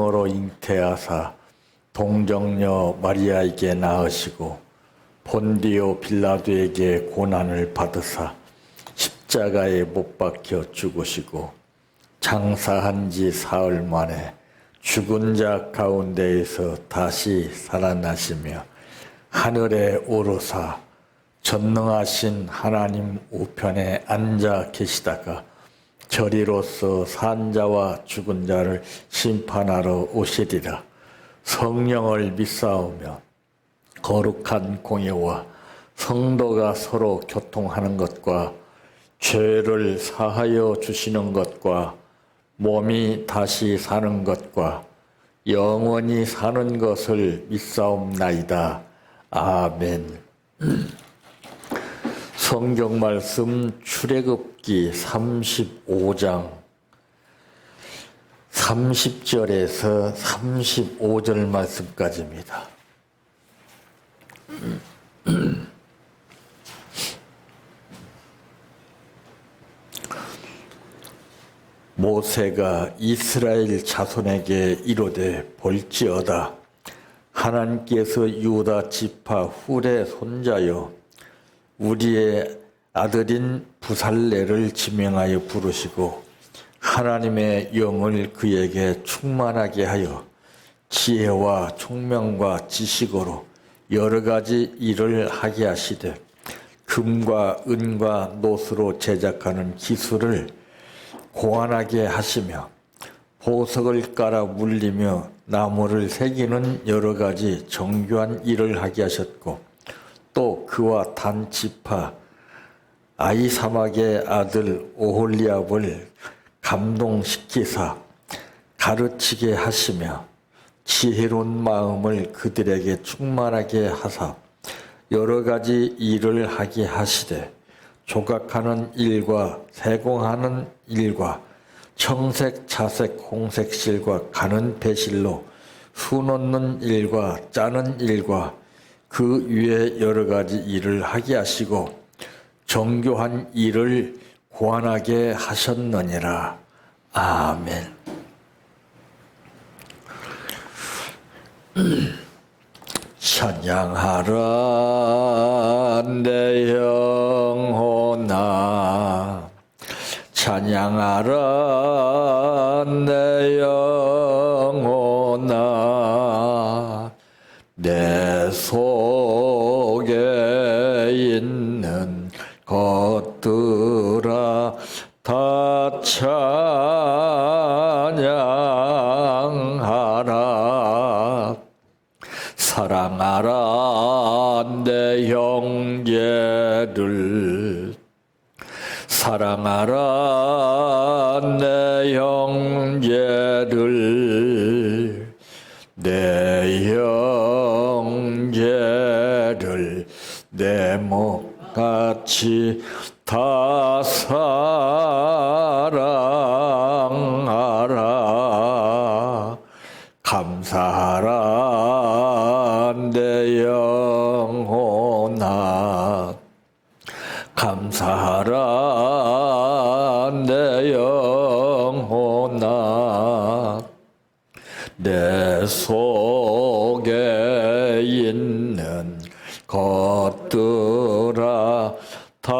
성령으로 잉태하사 동정녀 마리아에게 낳으시고 본디오 빌라도에게 고난을 받으사 십자가에 못 박혀 죽으시고 장사한 지 사흘 만에 죽은 자 가운데에서 다시 살아나시며 하늘에 오르사 전능하신 하나님 우편에 앉아 계시다가 저리로서 산 자와 죽은 자를 심판하러 오시리라. 성령을 믿사오며 거룩한 공예와 성도가 서로 교통하는 것과 죄를 사하여 주시는 것과 몸이 다시 사는 것과 영원히 사는 것을 믿사옵나이다. 아멘. 성경 말씀 출애굽기 35장 30절에서 35절 말씀까지입니다. 모세가 이스라엘 자손에게 이르되 볼지어다 하나님께서 유다 지파 훌의 손자여 우리의 아들인 부살레를 지명하여 부르시고 하나님의 영을 그에게 충만하게 하여 지혜와 총명과 지식으로 여러 가지 일을 하게 하시되 금과 은과 노스로 제작하는 기술을 고안하게 하시며 보석을 깔아 물리며 나무를 새기는 여러 가지 정교한 일을 하게 하셨고 또 그와 단 지파 아히사막의 아들 오홀리압을 감동시키사 가르치게 하시며 지혜로운 마음을 그들에게 충만하게 하사 여러 가지 일을 하게 하시되 조각하는 일과 세공하는 일과 청색, 자색, 홍색 실과 가는 배실로 수 넣는 일과 짜는 일과 그 위에 여러 가지 일을 하게 하시고 정교한 일을 고안하게 하셨느니라. 아멘. 찬양하라 내 영혼아 찬양하라 내 영혼아 내 속에 있는 것들아 다 찬양하라 사랑하라 내 형제를 사랑하라 내 형제를 내 형제를 내 몸같이 다 사랑하라 감사하라 내 영혼아 감사하라 내 영혼아 내 속에 있는 것들아 다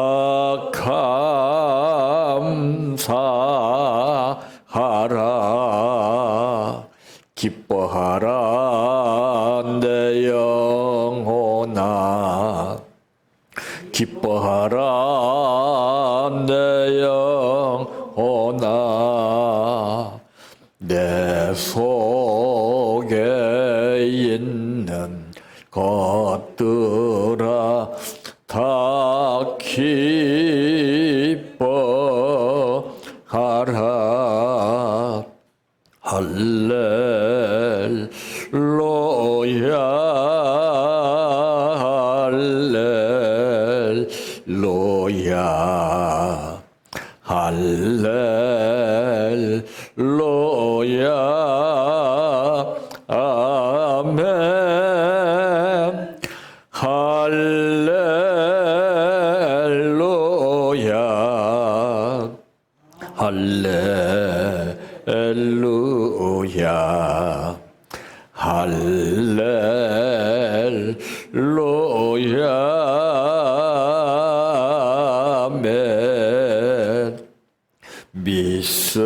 감사하라 기뻐하라 내 영혼아 기뻐하라 내 영혼아 내 속에 있는 것들아 다 기뻐하라 할렐루야 할렐루야 할렐루야 아멘 할렐루야 할렐루야 할렐루야 아멘. 믿습니다.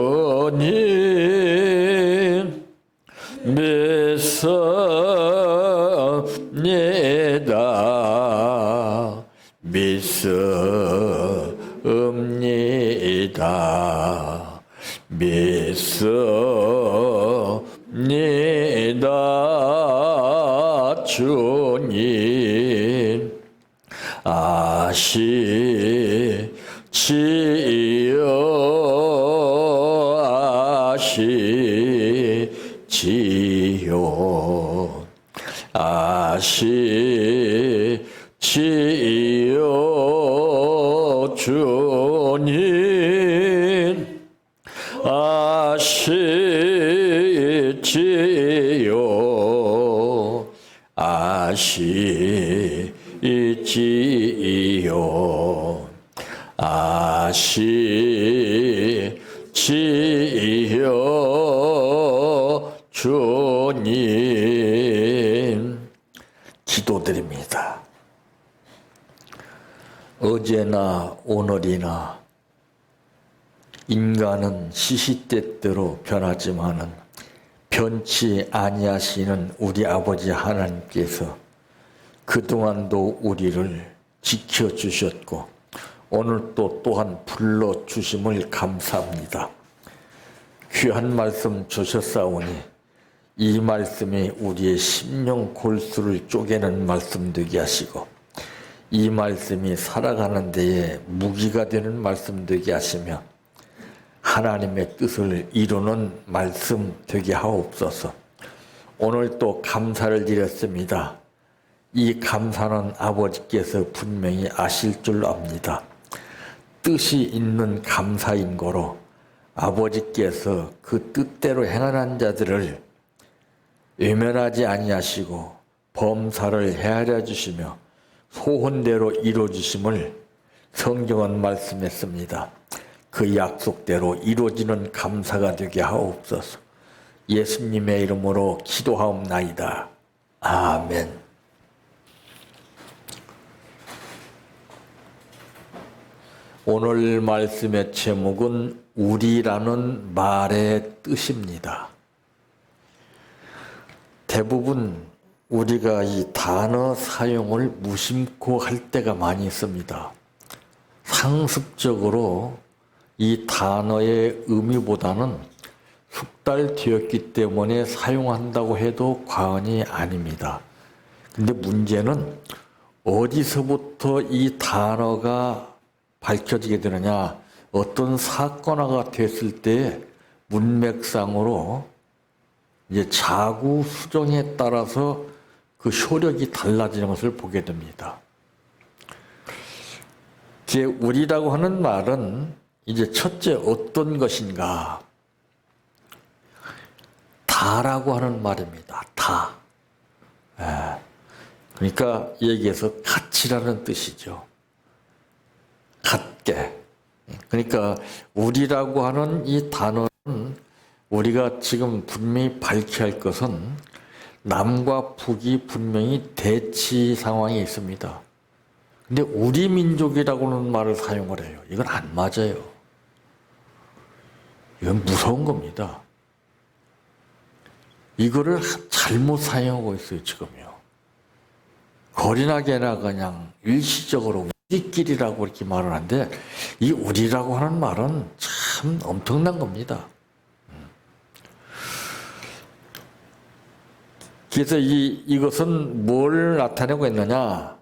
주님 믿습니다. 믿습니다. 믿습니다. 주님 아시지요 아시지요 주님 아시지요 아시지요 아시지요 주님 기도드립니다. 어제나 오늘이나 인간은 시시때때로 변하지만은 변치 아니하시는 우리 아버지 하나님께서 그동안도 우리를 지켜주셨고 오늘 또한 불러주심을 감사합니다. 귀한 말씀 주셨사오니 이 말씀이 우리의 심령 골수를 쪼개는 말씀 되게 하시고 이 말씀이 살아가는 데에 무기가 되는 말씀 되게 하시며 하나님의 뜻을 이루는 말씀 되게 하옵소서. 오늘 또 감사를 드렸습니다. 이 감사는 아버지께서 분명히 아실 줄 압니다. 뜻이 있는 감사인 거로 아버지께서 그 뜻대로 행하는 자들을 외면하지 아니하시고 범사를 헤아려 주시며 소원대로 이루어 주심을 성경은 말씀했습니다. 그 약속대로 이루어지는 감사가 되게 하옵소서. 예수님의 이름으로 기도하옵나이다. 아멘. 오늘 말씀의 제목은 우리라는 말의 뜻입니다. 대부분 우리가 이 단어 사용을 무심코 할 때가 많이 있습니다. 상습적으로 이 단어의 의미보다는 숙달되었기 때문에 사용한다고 해도 과언이 아닙니다. 근데 문제는 어디서부터 이 단어가 밝혀지게 되느냐, 어떤 사건화가 됐을 때 문맥상으로 이제 자구 수정에 따라서 그 효력이 달라지는 것을 보게 됩니다. 이제 우리라고 하는 말은 이제 첫째 어떤 것인가? 다라고 하는 말입니다. 다. 그러니까 여기에서 같이라는 뜻이죠. 같게. 그러니까 우리라고 하는 이 단어는 우리가 지금 분명히 밝혀야 할 것은 남과 북이 분명히 대치 상황에 있습니다. 근데 우리 민족이라고는 말을 사용을 해요. 이건 안 맞아요. 이건 무서운 겁니다. 이거를 잘못 사용하고 있어요, 지금요. 거리나게나 그냥 일시적으로 우리끼리라고 이렇게 말을 하는데 이 우리라고 하는 말은 참 엄청난 겁니다. 그래서 이것은 뭘 나타내고 있느냐?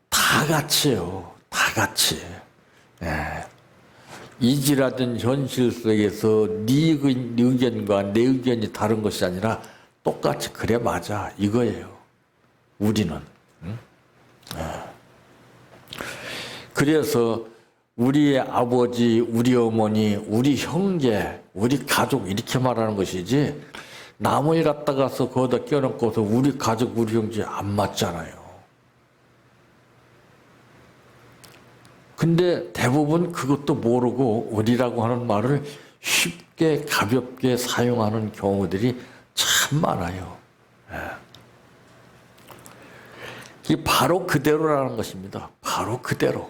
다 같이요. 다 같이. 이지라든 현실 속에서 네 의견과 내 의견이 다른 것이 아니라 똑같이 그래 맞아 이거예요. 우리는. 그래서 우리의 아버지, 우리 어머니, 우리 형제, 우리 가족 이렇게 말하는 것이지 남을 갖다가서 거기다 껴놓고서 우리 가족, 우리 형제 안 맞잖아요. 근데 대부분 그것도 모르고 우리라고 하는 말을 쉽게 가볍게 사용하는 경우들이 참 많아요. 이게 바로 그대로라는 것입니다. 바로 그대로.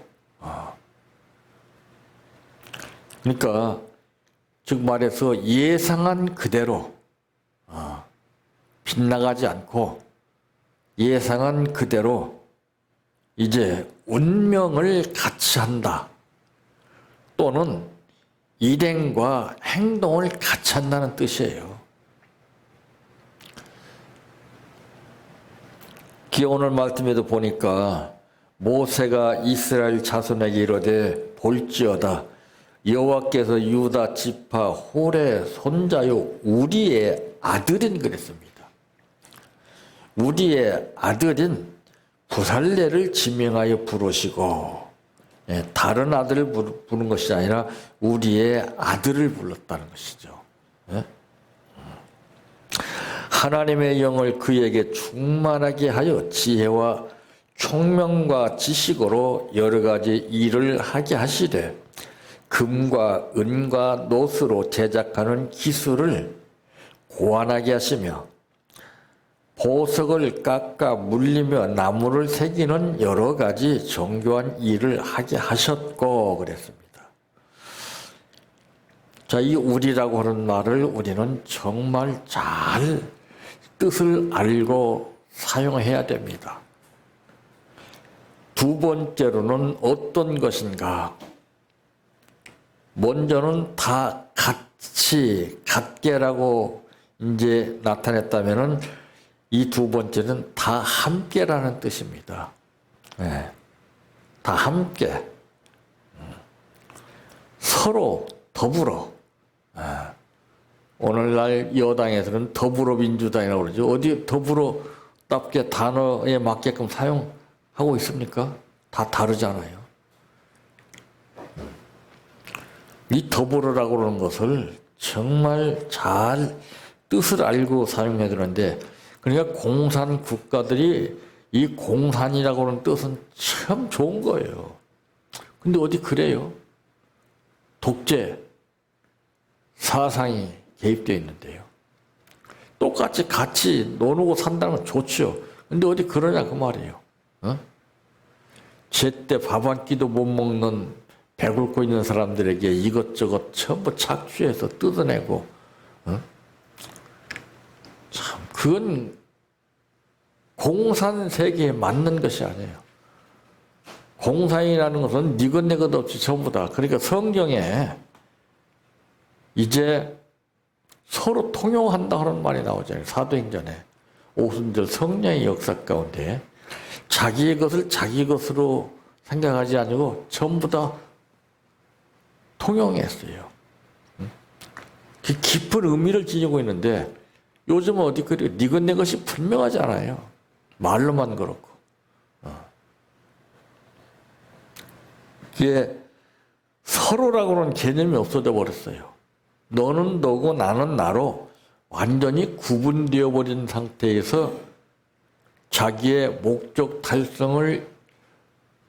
그러니까 즉 말해서 예상한 그대로 빗나가지 않고 예상한 그대로 이제 운명을 같이 한다. 또는 일행과 행동을 같이 한다는 뜻이에요. 오늘 말씀에도 보니까 모세가 이스라엘 자손에게 이르되 볼지어다 여호와께서 유다 지파 홀의 손자요 우리의 아들인 그랬습니다. 우리의 아들인 부살레를 지명하여 부르시고 다른 아들을 부른 것이 아니라 우리의 아들을 불렀다는 것이죠. 하나님의 영을 그에게 충만하게 하여 지혜와 총명과 지식으로 여러 가지 일을 하게 하시되 금과 은과 노스로 제작하는 기술을 고안하게 하시며 보석을 깎아 물리며 나무를 새기는 여러 가지 정교한 일을 하게 하셨고 그랬습니다. 자, 이 우리라고 하는 말을 우리는 정말 잘 뜻을 알고 사용해야 됩니다. 두 번째로는 어떤 것인가? 먼저는 다 같이, 같게라고 이제 나타냈다면은 이 두 번째는 다 함께라는 뜻입니다. 네. 다 함께. 서로 더불어. 오늘날 여당에서는 더불어민주당이라고 그러죠. 어디 더불어답게 단어에 맞게끔 사용하고 있습니까? 다 다르잖아요. 이 더불어라고 그러는 것을 정말 잘 뜻을 알고 사용해야 되는데, 그러니까 공산 국가들이 이 공산이라고 하는 뜻은 참 좋은 거예요. 근데 어디 그래요? 독재, 사상이 개입되어 있는데요. 똑같이 같이 노누고 산다는 건 좋죠. 근데 어디 그러냐 그 말이에요. 제때 밥 한 끼도 못 먹는 배굶고 있는 사람들에게 이것저것 전부 착취해서 뜯어내고 참 그건 공산 세계에 맞는 것이 아니에요. 공산이라는 것은 니것 내것 없이 전부 다. 그러니까 성경에 이제 서로 통용한다 하는 말이 나오잖아요. 사도행전에 오순절 성령의 역사 가운데 자기의 것을 자기 것으로 생각하지 아니고 전부 다 통용했어요. 그 깊은 의미를 지니고 있는데 요즘은 어디 그래요? 니것 내 것이 분명하지 않아요. 말로만 그렇고. 이게 서로라고 하는 개념이 없어져 버렸어요. 너는 너고 나는 나로 완전히 구분되어 버린 상태에서 자기의 목적 달성을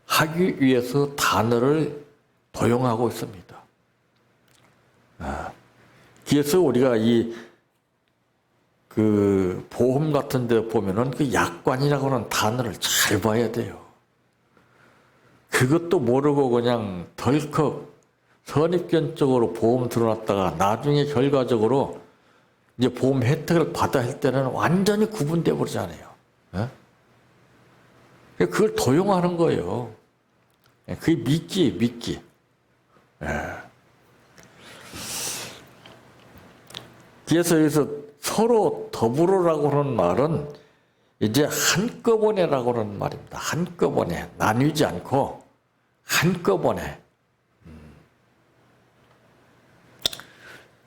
하기 위해서 단어를 도용하고 있습니다. 그래서 우리가 그 보험 같은 데 보면은 그 약관이라고 하는 단어를 잘 봐야 돼요. 그것도 모르고 그냥 덜컥 선입견적으로 보험 들어놨다가 나중에 결과적으로 이제 보험 혜택을 받아야 할 때는 완전히 구분돼 버리잖아요. 그걸 도용하는 거예요. 그게 미끼. 그래서 여기서 서로 더불어라고 하는 말은 이제 한꺼번에라고 하는 말입니다. 한꺼번에 나뉘지 않고 한꺼번에.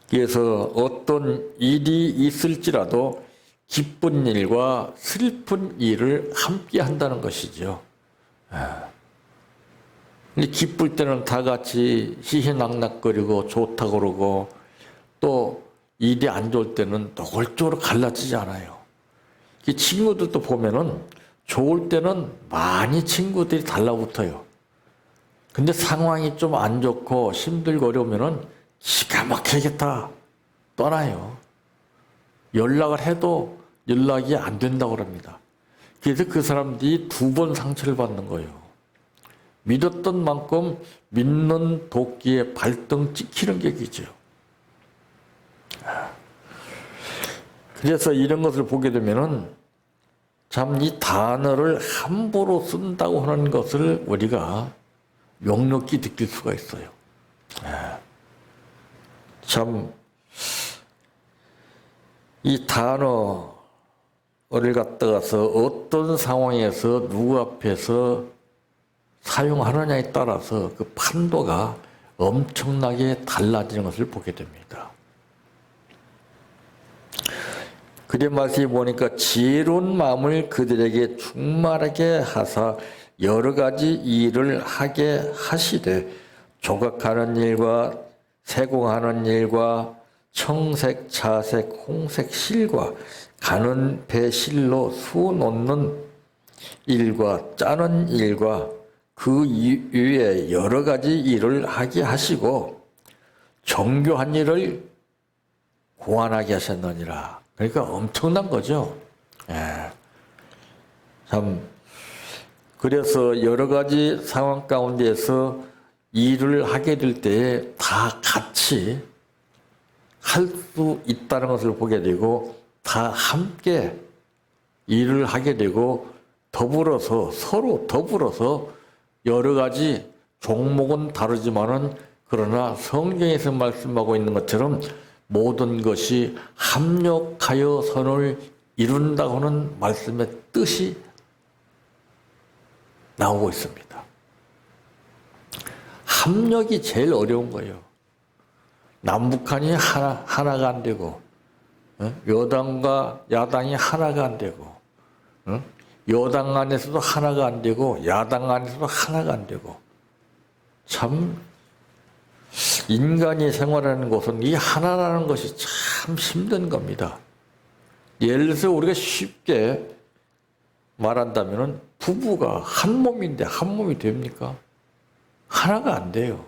그래서 어떤 일이 있을지라도 기쁜 일과 슬픈 일을 함께 한다는 것이죠. 근데 기쁠 때는 다 같이 희희낙낙거리고 좋다고 그러고 또 일이 안 좋을 때는 노골적으로 갈라지지 않아요. 이 친구들도 보면은 좋을 때는 많이 친구들이 달라붙어요. 근데 상황이 좀 안 좋고 힘들고 어려우면은 기가 막히겠다 떠나요. 연락을 해도 연락이 안 된다고 합니다. 그래서 그 사람들이 2번 상처를 받는 거예요. 믿었던 만큼 믿는 도끼에 발등 찍히는 격이죠. 그래서 이런 것을 보게 되면은 참 이 단어를 함부로 쓴다고 하는 것을 우리가 역력히 느낄 수가 있어요. 참 이 단어를 갖다가서 어떤 상황에서 누구 앞에서 사용하느냐에 따라서 그 판도가 엄청나게 달라지는 것을 보게 됩니다. 그의 말씀이 보니까 지혜로운 마음을 그들에게 충만하게 하사 여러 가지 일을 하게 하시되 조각하는 일과 세공하는 일과 청색, 차색, 홍색 실과 가는 배실로 수 놓는 일과 짜는 일과 그 이외에 여러 가지 일을 하게 하시고 정교한 일을 고안하게 하셨느니라. 그러니까 엄청난 거죠. 참 그래서 여러 가지 상황 가운데에서 일을 하게 될 때에 다 같이 할 수 있다는 것을 보게 되고 다 함께 일을 하게 되고 더불어서 서로 더불어서 여러 가지 종목은 다르지만은 그러나 성경에서 말씀하고 있는 것처럼 모든 것이 합력하여 선을 이룬다고 하는 말씀의 뜻이 나오고 있습니다. 합력이 제일 어려운 거예요. 남북한이 하나가 안 되고, 여당과 야당이 하나가 안 되고, 여당 안에서도 하나가 안 되고, 야당 안에서도 하나가 안 되고, 참, 인간이 생활하는 곳은 이 하나라는 것이 참 힘든 겁니다. 예를 들어서 우리가 쉽게 말한다면 부부가 한 몸인데 한 몸이 됩니까? 하나가 안 돼요.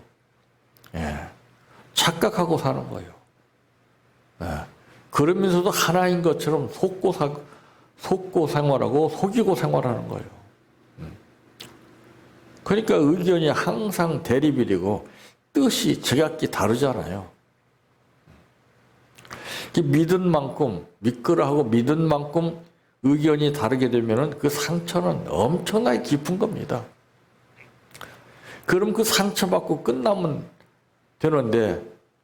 착각하고 사는 거예요. 그러면서도 하나인 것처럼 속고 생활하고 속이고 생활하는 거예요. 그러니까 의견이 항상 대립이고 뜻이 제각기 다르잖아요. 믿은 만큼 믿으라 하고 믿은 만큼 의견이 다르게 되면 그 상처는 엄청나게 깊은 겁니다. 그럼 그 상처받고 끝나면 되는데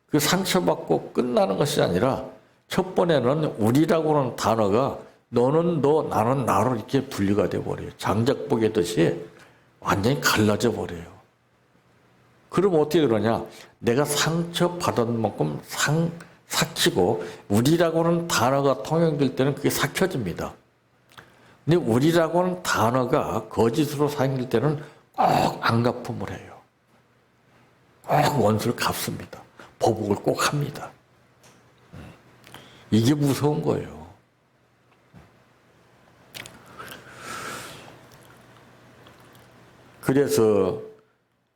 그 상처받고 끝나는 것이 아니라 첫 번에는 우리라고 하는 단어가 너는 너 나는 나로 이렇게 분리가 돼버려요. 장작보개듯이 완전히 갈라져 버려요. 그럼 어떻게 그러냐? 내가 상처받은 만큼 삭히고 우리라고 하는 단어가 통용될 때는 그게 삭혀집니다. 근데 우리라고 하는 단어가 거짓으로 사용될 때는 꼭 안갚음을 해요. 꼭 원수를 갚습니다. 보복을 꼭 합니다. 이게 무서운 거예요. 그래서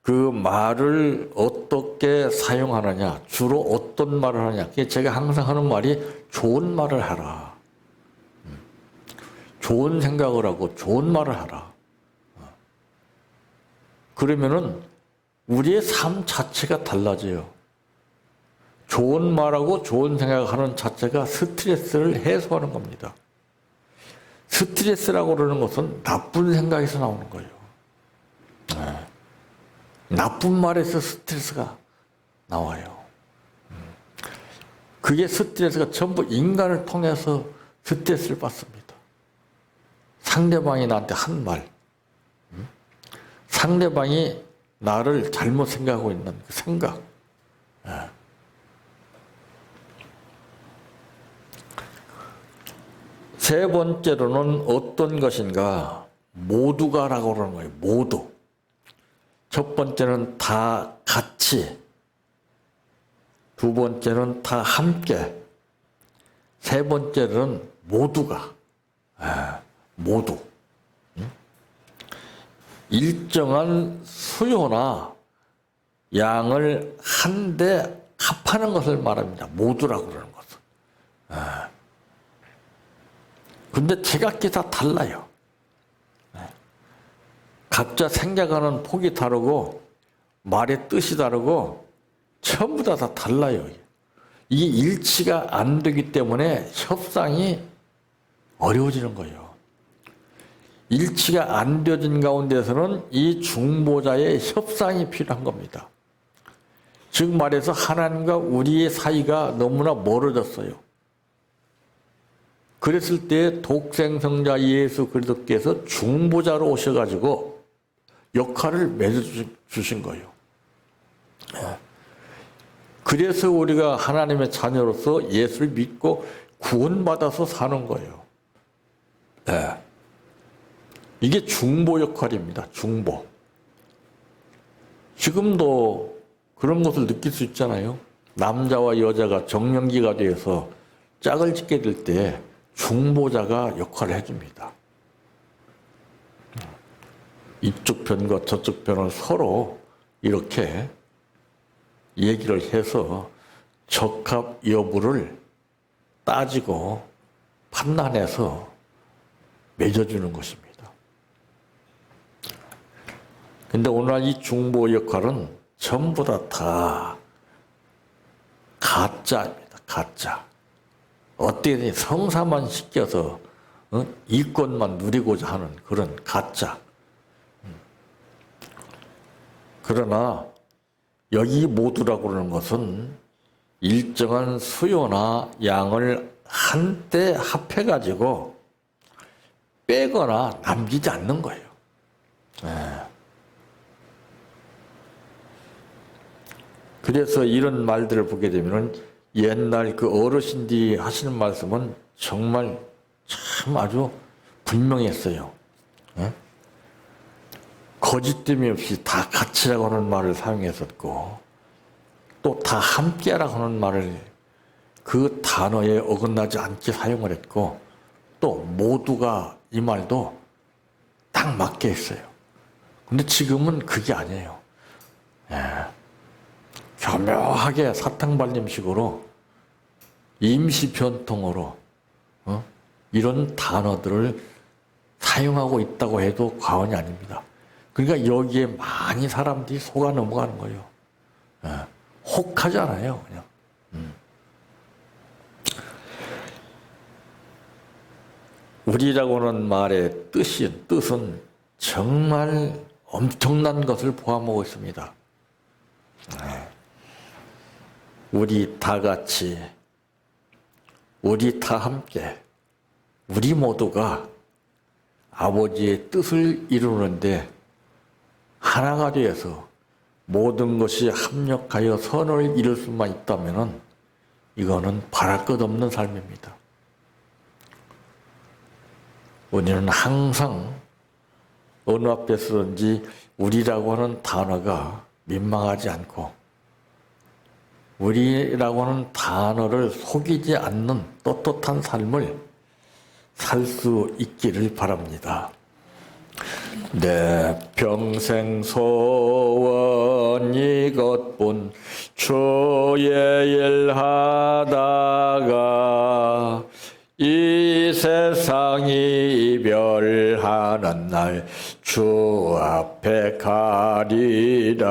그 말을 어떻게 사용하느냐, 주로 어떤 말을 하느냐. 제가 항상 하는 말이 좋은 말을 하라. 좋은 생각을 하고 좋은 말을 하라. 그러면은 우리의 삶 자체가 달라져요. 좋은 말하고 좋은 생각하는 자체가 스트레스를 해소하는 겁니다. 스트레스라고 그러는 것은 나쁜 생각에서 나오는 거예요. 나쁜 말에서 스트레스가 나와요. 그게 스트레스가 전부 인간을 통해서 스트레스를 받습니다. 상대방이 나한테 한 말, 상대방이 나를 잘못 생각하고 있는 그 생각. 세 번째로는 어떤 것인가? 모두가라고 그러는 거예요. 모두. 첫 번째는 다 같이, 두 번째는 다 함께, 세 번째는 모두가, 모두. 일정한 수요나 양을 한데 합하는 것을 말합니다. 모두라고 그러는 것은. 근데 제각기 다 달라요. 각자 생각하는 폭이 다르고 말의 뜻이 다르고 전부 다 달라요. 이게 일치가 안 되기 때문에 협상이 어려워지는 거예요. 일치가 안 되어진 가운데서는 이 중보자의 협상이 필요한 겁니다. 즉 말해서 하나님과 우리의 사이가 너무나 멀어졌어요. 그랬을 때 독생성자 예수 그리스도께서 중보자로 오셔가지고 역할을 맺어주신 거예요. 그래서 우리가 하나님의 자녀로서 예수를 믿고 구원받아서 사는 거예요. 이게 중보 역할입니다. 중보. 지금도 그런 것을 느낄 수 있잖아요. 남자와 여자가 정년기가 되어서 짝을 짓게 될 때 중보자가 역할을 해줍니다. 이쪽 편과 저쪽 편을 서로 이렇게 얘기를 해서 적합 여부를 따지고 판단해서 맺어주는 것입니다. 근데 오늘 이 중보 역할은 전부 다 가짜입니다. 가짜. 어떻게든 성사만 시켜서 이권만 누리고자 하는 그런 가짜. 그러나 여기 모두라고 그러는 것은 일정한 수요나 양을 한때 합해가지고 빼거나 남기지 않는 거예요. 그래서 이런 말들을 보게 되면 옛날 그 어르신들이 하시는 말씀은 정말 참 아주 분명했어요. 거짓됨이 없이 다 같이라고 하는 말을 사용했었고 또 다 함께라고 하는 말을 그 단어에 어긋나지 않게 사용을 했고 또 모두가 이 말도 딱 맞게 했어요. 근데 지금은 그게 아니에요. 교묘하게 사탕발림식으로 임시 변통어로 이런 단어들을 사용하고 있다고 해도 과언이 아닙니다. 그러니까 여기에 많이 사람들이 속아 넘어가는 거예요. 혹하지 않아요, 그냥. 우리라고 하는 말의 뜻은 정말 엄청난 것을 포함하고 있습니다. 우리 다 같이, 우리 다 함께, 우리 모두가 아버지의 뜻을 이루는데 하나가 되어서 모든 것이 합력하여 선을 이룰 수만 있다면 이거는 바랄 것 없는 삶입니다. 우리는 항상 어느 앞에서든지 우리라고 하는 단어가 민망하지 않고 우리라고 하는 단어를 속이지 않는 떳떳한 삶을 살 수 있기를 바랍니다. 내 평생 소원 이것뿐 주의 일 하다가 이 세상 이별하는 날 주 앞에 가리라.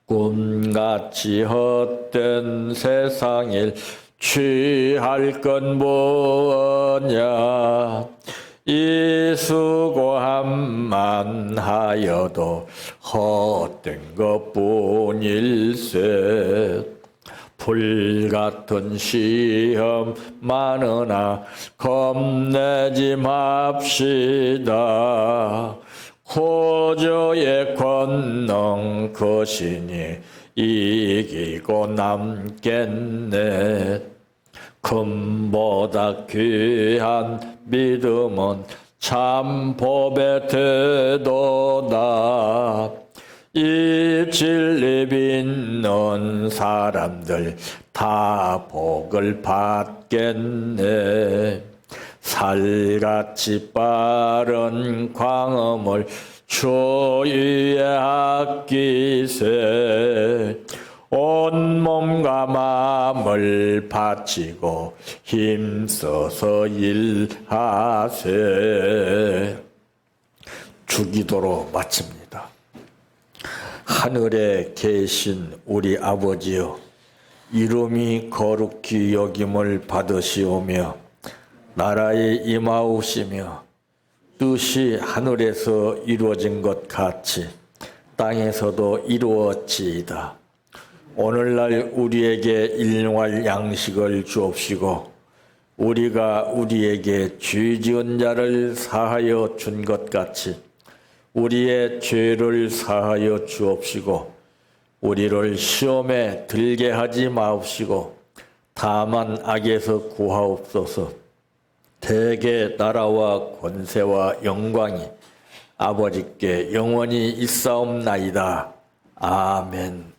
꿈같이 헛된 세상일 취할 건 뭐냐. 이 수고함만 하여도 헛된 것뿐일세. 불같은 시험 많으나 겁내지 맙시다. 호저의 권능 거시니 이기고 남겠네. 금보다 귀한 믿음은 참 법의 태도다. 입질 빚는 사람들 다 복을 받겠네. 살같이 빠른 광음을 주위에 아끼세. 온몸과 마음을 바치고 힘써서 일하세. 주기도로 마칩니다. 하늘에 계신 우리 아버지여, 이름이 거룩히 여김을 받으시오며 나라에 임하오시며 뜻이 하늘에서 이루어진 것 같이 땅에서도 이루어지이다. 오늘날 우리에게 일용할 양식을 주옵시고 우리가 우리에게 죄 지은 자를 사하여 준 것 같이 우리의 죄를 사하여 주옵시고 우리를 시험에 들게 하지 마옵시고 다만 악에서 구하옵소서. 대개 나라와 권세와 영광이 아버지께 영원히 있사옵나이다. 아멘.